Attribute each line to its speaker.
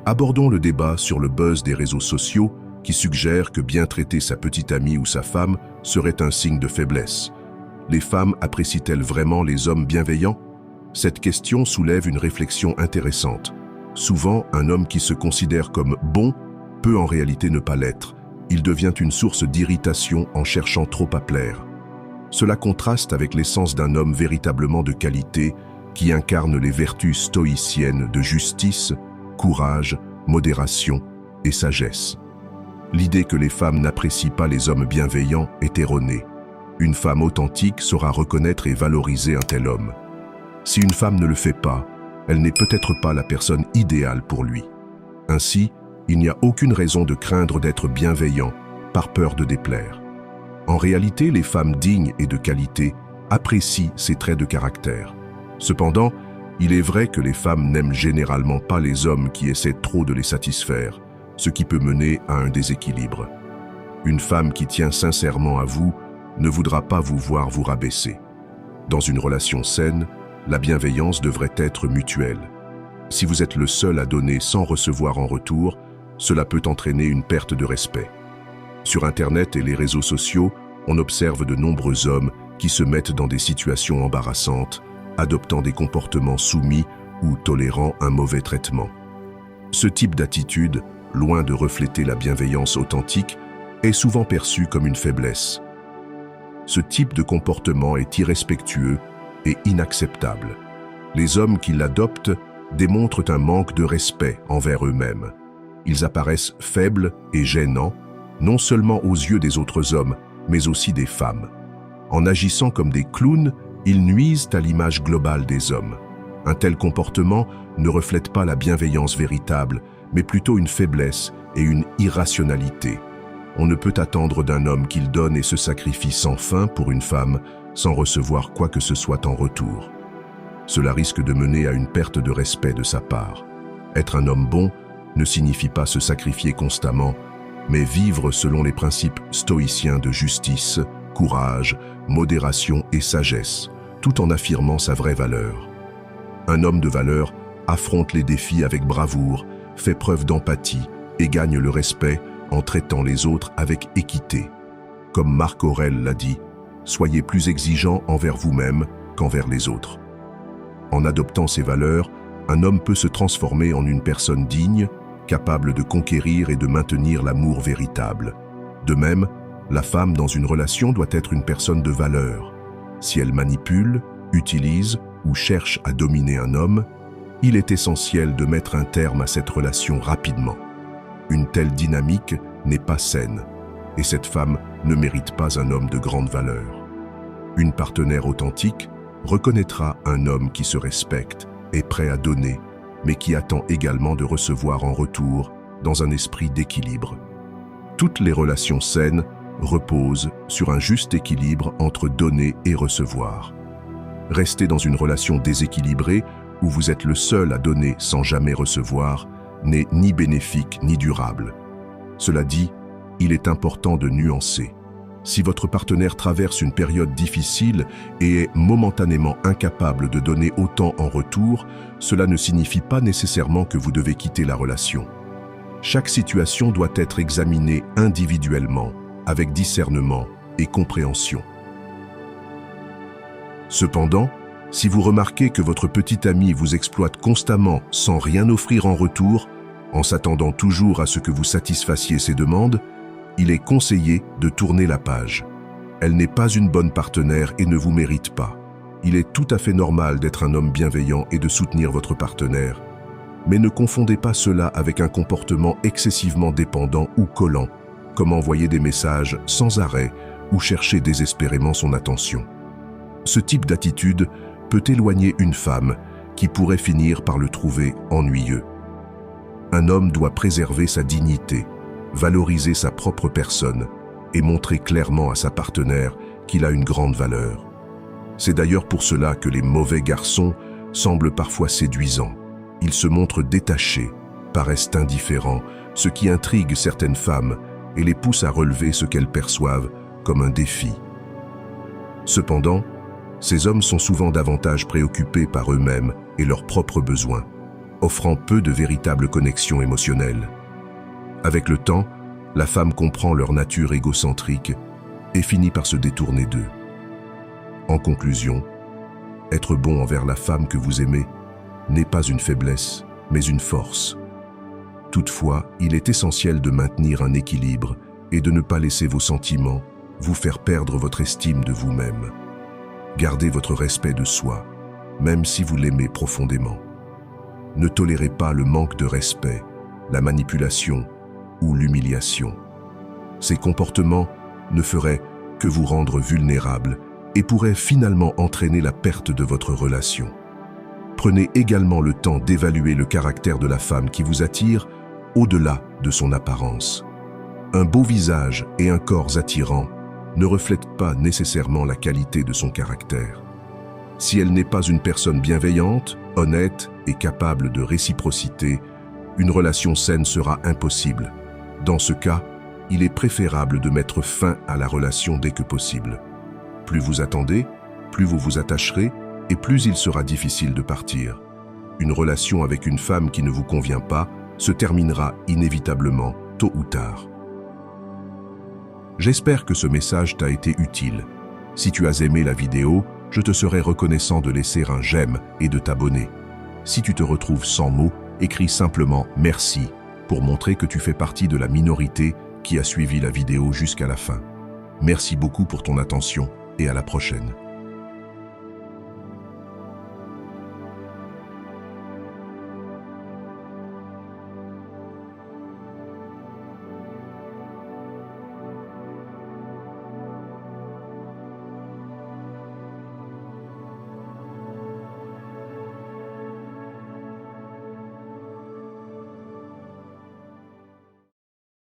Speaker 1: Abordons le débat sur le buzz des réseaux sociaux qui suggère que bien traiter sa petite amie ou sa femme serait un signe de faiblesse. Les femmes apprécient-elles vraiment les hommes bienveillants? Cette question soulève une réflexion intéressante. Souvent, un homme qui se considère comme bon peut en réalité ne pas l'être. Il devient une source d'irritation en cherchant trop à plaire. Cela contraste avec l'essence d'un homme véritablement de qualité qui incarne les vertus stoïciennes de justice, courage, modération et sagesse. L'idée que les femmes n'apprécient pas les hommes bienveillants est erronée. Une femme authentique saura reconnaître et valoriser un tel homme. Si une femme ne le fait pas, elle n'est peut-être pas la personne idéale pour lui. Ainsi, il n'y a aucune raison de craindre d'être bienveillant par peur de déplaire. En réalité, les femmes dignes et de qualité apprécient ces traits de caractère. Cependant, il est vrai que les femmes n'aiment généralement pas les hommes qui essaient trop de les satisfaire, ce qui peut mener à un déséquilibre. Une femme qui tient sincèrement à vous ne voudra pas vous voir vous rabaisser. Dans une relation saine, la bienveillance devrait être mutuelle. Si vous êtes le seul à donner sans recevoir en retour, cela peut entraîner une perte de respect. Sur Internet et les réseaux sociaux, on observe de nombreux hommes qui se mettent dans des situations embarrassantes, adoptant des comportements soumis ou tolérant un mauvais traitement. Ce type d'attitude, loin de refléter la bienveillance authentique, est souvent perçu comme une faiblesse. Ce type de comportement est irrespectueux et inacceptable. Les hommes qui l'adoptent démontrent un manque de respect envers eux-mêmes. Ils apparaissent faibles et gênants, non seulement aux yeux des autres hommes, mais aussi des femmes. En agissant comme des clowns, ils nuisent à l'image globale des hommes. Un tel comportement ne reflète pas la bienveillance véritable, mais plutôt une faiblesse et une irrationalité. On ne peut attendre d'un homme qu'il donne et se sacrifie sans fin pour une femme, sans recevoir quoi que ce soit en retour. Cela risque de mener à une perte de respect de sa part. Être un homme bon ne signifie pas se sacrifier constamment, mais vivre selon les principes stoïciens de justice, courage, modération et sagesse, tout en affirmant sa vraie valeur. Un homme de valeur affronte les défis avec bravoure, fait preuve d'empathie et gagne le respect en traitant les autres avec équité. Comme Marc Aurèle l'a dit, soyez plus exigeants envers vous-même qu'envers les autres. En adoptant ces valeurs, un homme peut se transformer en une personne digne, capable de conquérir et de maintenir l'amour véritable. De même, la femme dans une relation doit être une personne de valeur. Si elle manipule, utilise ou cherche à dominer un homme, il est essentiel de mettre un terme à cette relation rapidement. Une telle dynamique n'est pas saine, et cette femme ne mérite pas un homme de grande valeur. Une partenaire authentique reconnaîtra un homme qui se respecte, est prêt à donner, mais qui attend également de recevoir en retour dans un esprit d'équilibre. Toutes les relations saines reposent sur un juste équilibre entre donner et recevoir. Rester dans une relation déséquilibrée où vous êtes le seul à donner sans jamais recevoir n'est ni bénéfique ni durable. Cela dit, il est important de nuancer. Si votre partenaire traverse une période difficile et est momentanément incapable de donner autant en retour, cela ne signifie pas nécessairement que vous devez quitter la relation. Chaque situation doit être examinée individuellement, avec discernement et compréhension. Cependant, si vous remarquez que votre petit ami vous exploite constamment sans rien offrir en retour, en s'attendant toujours à ce que vous satisfassiez ses demandes, il est conseillé de tourner la page. Elle n'est pas une bonne partenaire et ne vous mérite pas. Il est tout à fait normal d'être un homme bienveillant et de soutenir votre partenaire. Mais ne confondez pas cela avec un comportement excessivement dépendant ou collant, comme envoyer des messages sans arrêt ou chercher désespérément son attention. Ce type d'attitude peut éloigner une femme qui pourrait finir par le trouver ennuyeux. Un homme doit préserver sa dignité, valoriser sa propre personne et montrer clairement à sa partenaire qu'il a une grande valeur. C'est d'ailleurs pour cela que les mauvais garçons semblent parfois séduisants. Ils se montrent détachés, paraissent indifférents, ce qui intrigue certaines femmes et les pousse à relever ce qu'elles perçoivent comme un défi. Cependant, ces hommes sont souvent davantage préoccupés par eux-mêmes et leurs propres besoins. offrant peu de véritables connexions émotionnelles. Avec le temps, la femme comprend leur nature égocentrique et finit par se détourner d'eux. En conclusion, être bon envers la femme que vous aimez n'est pas une faiblesse, mais une force. Toutefois, il est essentiel de maintenir un équilibre et de ne pas laisser vos sentiments vous faire perdre votre estime de vous-même. Gardez votre respect de soi, même si vous l'aimez profondément. Ne tolérez pas le manque de respect, la manipulation ou l'humiliation. Ces comportements ne feraient que vous rendre vulnérable et pourraient finalement entraîner la perte de votre relation. Prenez également le temps d'évaluer le caractère de la femme qui vous attire au-delà de son apparence. Un beau visage et un corps attirants ne reflètent pas nécessairement la qualité de son caractère. Si elle n'est pas une personne bienveillante, honnête et capable de réciprocité, une relation saine sera impossible. Dans ce cas, il est préférable de mettre fin à la relation dès que possible. Plus vous attendez, plus vous vous attacherez et plus il sera difficile de partir. Une relation avec une femme qui ne vous convient pas se terminera inévitablement, tôt ou tard. J'espère que ce message t'a été utile. Si tu as aimé la vidéo, je te serai reconnaissant de laisser un j'aime et de t'abonner. Si tu te retrouves sans mots, écris simplement « Merci » pour montrer que tu fais partie de la minorité qui a suivi la vidéo jusqu'à la fin. Merci beaucoup pour ton attention et à la prochaine.